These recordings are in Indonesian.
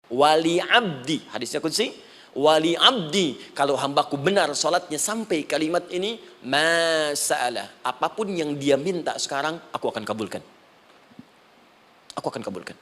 Wali abdi, hadisnya qudsi, wali abdi, kalau hambaku benar salatnya sampai kalimat ini, masalah, apapun yang dia minta sekarang, aku akan kabulkan. Aku akan kabulkan.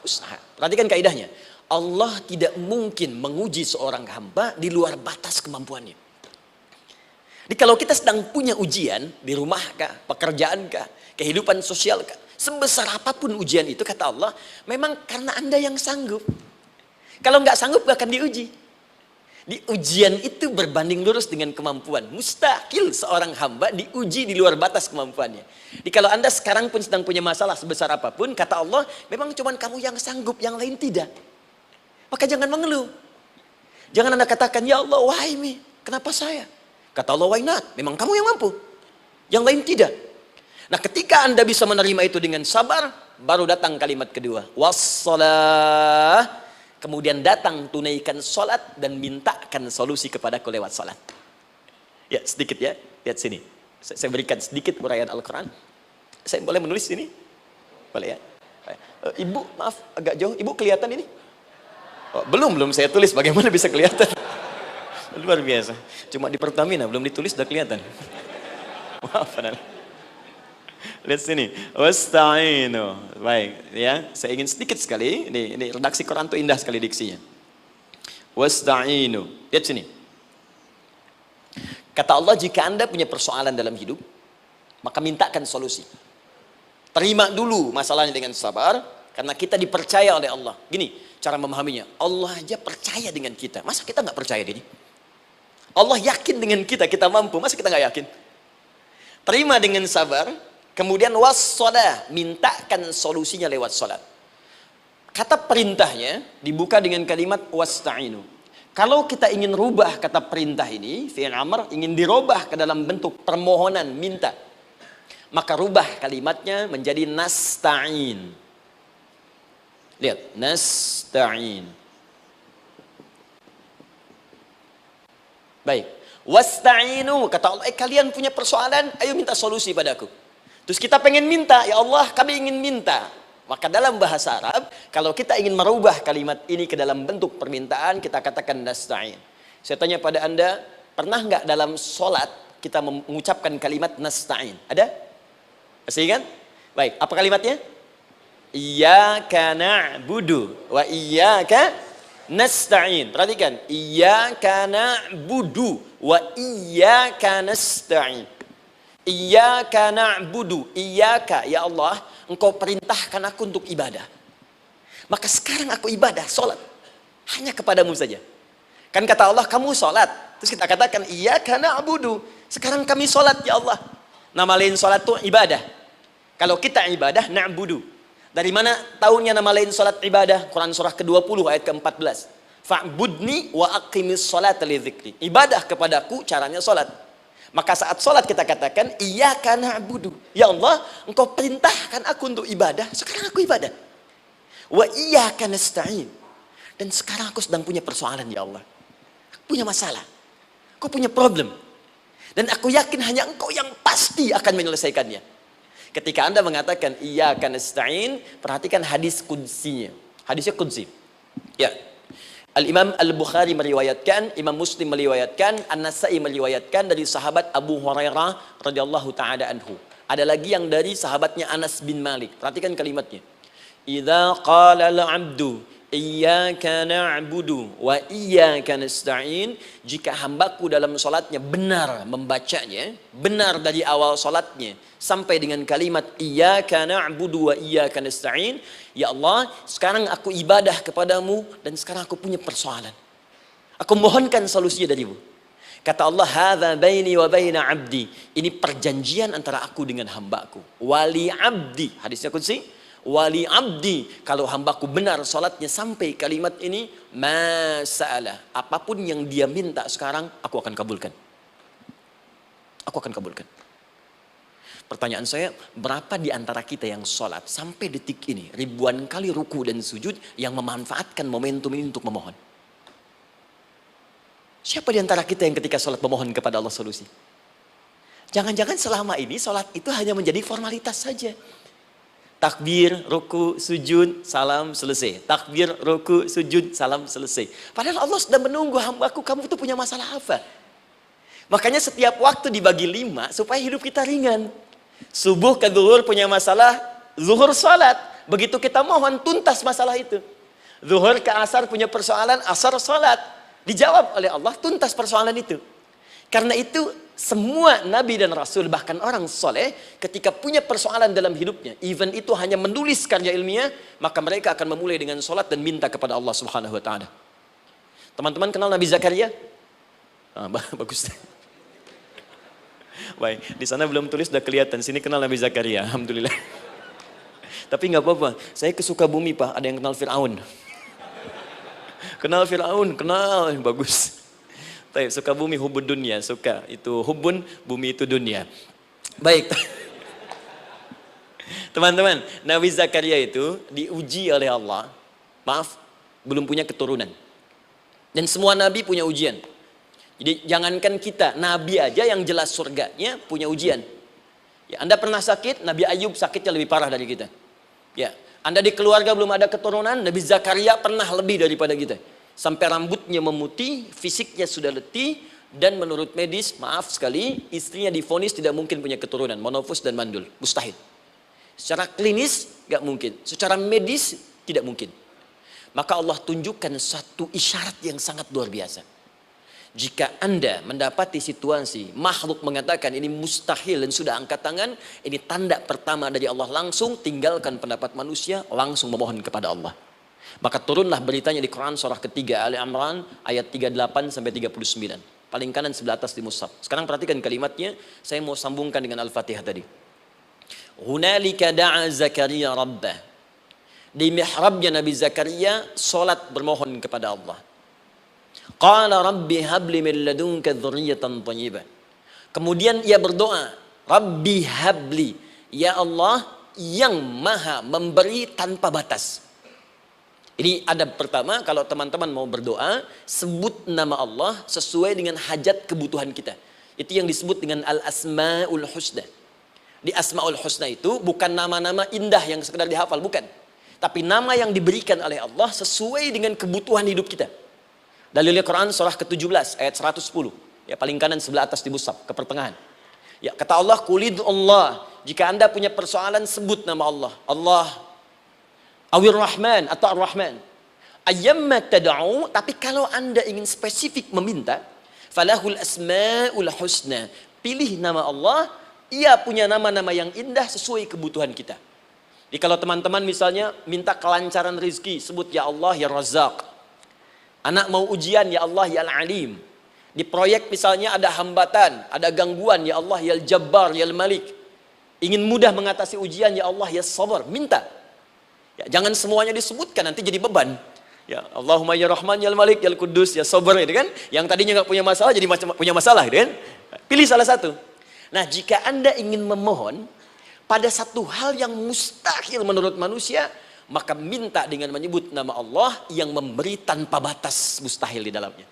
Usaha. Perhatikan kaidahnya. Allah tidak mungkin menguji seorang hamba di luar batas kemampuannya. Jadi kalau kita sedang punya ujian di rumah kah, pekerjaan kah, kehidupan sosial kah, sebesar apapun ujian itu kata Allah, memang karena Anda yang sanggup. Kalau nggak sanggup nggak akan diuji. Di ujian itu berbanding lurus dengan kemampuan. Mustahil seorang hamba diuji di luar batas kemampuannya. Jadi kalau Anda sekarang pun sedang punya masalah sebesar apapun, kata Allah, memang cuma kamu yang sanggup, yang lain tidak. Maka jangan mengeluh. Jangan Anda katakan, ya Allah, why me? Kenapa saya? Kata Allah, why not? Memang kamu yang mampu. Yang lain tidak. Nah, ketika Anda bisa menerima itu dengan sabar, baru datang kalimat kedua. Wassalah. Kemudian datang tunaikan sholat dan mintakan solusi kepadaku lewat sholat. Ya, sedikit ya. Lihat sini. Saya berikan sedikit uraian Al-Quran. Saya boleh menulis sini? Boleh ya? Ibu, maaf, agak jauh. Ibu kelihatan ini? Oh, belum saya tulis. Bagaimana bisa kelihatan? Luar biasa. Cuma di Pertamina, belum ditulis, udah kelihatan. Maaf, lihat sini. Wasta'inu. Baik, ya. Saya ingin sedikit sekali. Ini redaksi Quran itu indah sekali diksinya. Wasta'inu. Lihat sini. Kata Allah, jika Anda punya persoalan dalam hidup, maka mintakan solusi. Terima dulu masalahnya dengan sabar, karena kita dipercaya oleh Allah. Gini, cara memahaminya. Allah aja percaya dengan kita. Masa kita nggak percaya diri? Allah yakin dengan kita, kita mampu. Masa kita nggak yakin? Terima dengan sabar. Kemudian wassalah, mintakan solusinya lewat salat. Kata perintahnya dibuka dengan kalimat wasta'inu. Kalau kita ingin rubah kata perintah ini, fi'il amr, ingin dirubah ke dalam bentuk permohonan, minta, maka rubah kalimatnya menjadi nasta'in. Lihat, nasta'in. Baik, wasta'inu, kata Allah, kalian punya persoalan, ayo minta solusi padaku. Terus kita pengen minta, ya Allah kami ingin minta. Maka dalam bahasa Arab, kalau kita ingin merubah kalimat ini ke dalam bentuk permintaan, kita katakan nasta'in. Saya tanya pada Anda, pernah nggak dalam sholat kita mengucapkan kalimat nasta'in? Ada? Masih ingat? Baik, apa kalimatnya? Iyyaka na'budu wa iyyaka nasta'in. Perhatikan, iyyaka na'budu wa iyyaka nasta'in. Iyyaka na'budu, iyyaka, ya Allah, engkau perintahkan aku untuk ibadah. Maka sekarang aku ibadah, sholat. Hanya kepadamu saja. Kan kata Allah, kamu sholat. Terus kita katakan, iyyaka na'budu. Sekarang kami sholat, ya Allah. Nama lain sholat itu ibadah. Kalau kita ibadah, na'budu. Dari mana tahunya nama lain sholat ibadah? Quran surah ke-20 ayat ke-14. Fa'budni wa aqimis sholata li dzikri. Ibadah kepadaku, caranya sholat. Maka saat sholat kita katakan, iyyaka na'budu. Ya Allah, engkau perintahkan aku untuk ibadah. Sekarang aku ibadah. Wa iyyaka nasta'in. Dan sekarang aku sedang punya persoalan, ya Allah. Aku punya masalah. Aku punya problem. Dan aku yakin hanya engkau yang pasti akan menyelesaikannya. Ketika Anda mengatakan, iyyaka nasta'in, perhatikan hadis qudsinya. Hadisnya qudsi. Ya. Al-Imam Al-Bukhari meriwayatkan, Imam Muslim meriwayatkan, An-Nasai meriwayatkan dari sahabat Abu Hurairah radhiyallahu ta'ala anhu. Ada lagi yang dari sahabatnya Anas bin Malik. Perhatikan kalimatnya. Idza qala al-'abdu iyyaka na'budu wa iyyaka nasta'in, jika hambaku dalam salatnya benar membacanya, benar dari awal salatnya sampai dengan kalimat iyyaka na'budu wa iyyaka nasta'in, ya Allah, sekarang aku ibadah kepadamu dan sekarang aku punya persoalan. Aku mohonkan solusinya darimu. Kata Allah, hadza baini wa baina 'abdi. Ini perjanjian antara aku dengan hambaku. Wali 'abdi, hadisnya qudsi. Wali abdi, kalau hambaku benar salatnya sampai kalimat ini, masalah, apapun yang dia minta sekarang, aku akan kabulkan. Aku akan kabulkan. Pertanyaan saya, berapa di antara kita yang sholat sampai detik ini, ribuan kali ruku dan sujud yang memanfaatkan momentum ini untuk memohon? Siapa di antara kita yang ketika sholat memohon kepada Allah solusi? Jangan-jangan selama ini sholat itu hanya menjadi formalitas saja. Takbir, ruku, sujud, salam, selesai. Takbir, ruku, sujud, salam, selesai. Padahal Allah sudah menunggu hambaku, kamu itu punya masalah apa? Makanya setiap waktu dibagi 5 supaya hidup kita ringan. Subuh ke zuhur punya masalah, zuhur salat. Begitu kita mohon tuntas masalah itu. Zuhur ke asar punya persoalan, asar salat. Dijawab oleh Allah, tuntas persoalan itu. Karena itu semua nabi dan rasul, bahkan orang soleh, ketika punya persoalan dalam hidupnya, even itu hanya menulis karya ilmiah, maka mereka akan memulai dengan salat dan minta kepada Allah Subhanahu wa taala. Teman-teman kenal Nabi Zakaria? Bagus. Baik, di sana belum tulis sudah kelihatan. Sini kenal Nabi Zakaria, alhamdulillah. Tapi nggak apa-apa. Saya ke Sukabumi, Pak. Ada yang kenal Fir'aun? Kenal Fir'aun, kenal, bagus. Baik, Sukabumi hubun dunia, suka itu hubun, bumi itu dunia. Baik. Teman-teman, Nabi Zakaria itu diuji oleh Allah. Maaf, belum punya keturunan. Dan semua nabi punya ujian. Jadi jangankan kita, nabi aja yang jelas surganya punya ujian. Ya, Anda pernah sakit, Nabi Ayub sakitnya lebih parah dari kita. Ya, Anda di keluarga belum ada keturunan, Nabi Zakaria pernah lebih daripada kita. Sampai rambutnya memutih, fisiknya sudah letih, dan menurut medis, maaf sekali, istrinya divonis tidak mungkin punya keturunan, monofus dan mandul, mustahil. Secara klinis gak mungkin, secara medis tidak mungkin. Maka Allah tunjukkan satu isyarat yang sangat luar biasa. Jika Anda mendapati situasi makhluk mengatakan ini mustahil dan sudah angkat tangan, ini tanda pertama dari Allah, langsung tinggalkan pendapat manusia, langsung memohon kepada Allah. Maka turunlah beritanya di Quran surah ketiga Ali Imran ayat 38 sampai 39. Paling kanan sebelah atas di mushaf. Sekarang perhatikan kalimatnya, saya mau sambungkan dengan Al-Fatihah tadi. Hunalika da'a Zakaria rabbah. Di mihrabnya Nabi Zakaria salat bermohon kepada Allah. Qala rabbi habli min ladunka dzurriyyatan thayyibah. Kemudian ia berdoa, Rabbi habli, ya Allah yang maha memberi tanpa batas. Ini adab pertama, kalau teman-teman mau berdoa, sebut nama Allah sesuai dengan hajat kebutuhan kita. Itu yang disebut dengan al-asma'ul husna. Di asma'ul husna itu bukan nama-nama indah yang sekedar dihafal, bukan. Tapi nama yang diberikan oleh Allah sesuai dengan kebutuhan hidup kita. Dalilnya Quran surah ke-17 ayat 110. Ya, paling kanan sebelah atas di mushaf, ke pertengahan. Ya, kata Allah, "Qulid Allah." Jika Anda punya persoalan, sebut nama Allah. Allah Awir Rahman atau Ar-Rahman. Ayyamma tad'u, tapi kalau Anda ingin spesifik meminta, falahul asmaul husna. Pilih nama Allah, ia punya nama-nama yang indah sesuai kebutuhan kita. Jadi kalau teman-teman misalnya minta kelancaran rezeki, sebut ya Allah ya Razzaq. Anak mau ujian, ya Allah ya Al-Alim. Di proyek misalnya ada hambatan, ada gangguan, ya Allah ya Al-Jabbar, ya Al-Malik. Ingin mudah mengatasi ujian, ya Allah ya Sabar. Minta. Ya, jangan semuanya disebutkan, nanti jadi beban. Ya Allahumma ya Rahman, ya Al-Malik, ya Al-Quddus, ya Sabar, gitu kan? Yang tadinya nggak punya masalah, jadi punya masalah, gitu kan? Pilih salah satu. Nah, jika Anda ingin memohon pada satu hal yang mustahil menurut manusia, maka minta dengan menyebut nama Allah yang memberi tanpa batas, mustahil di dalamnya.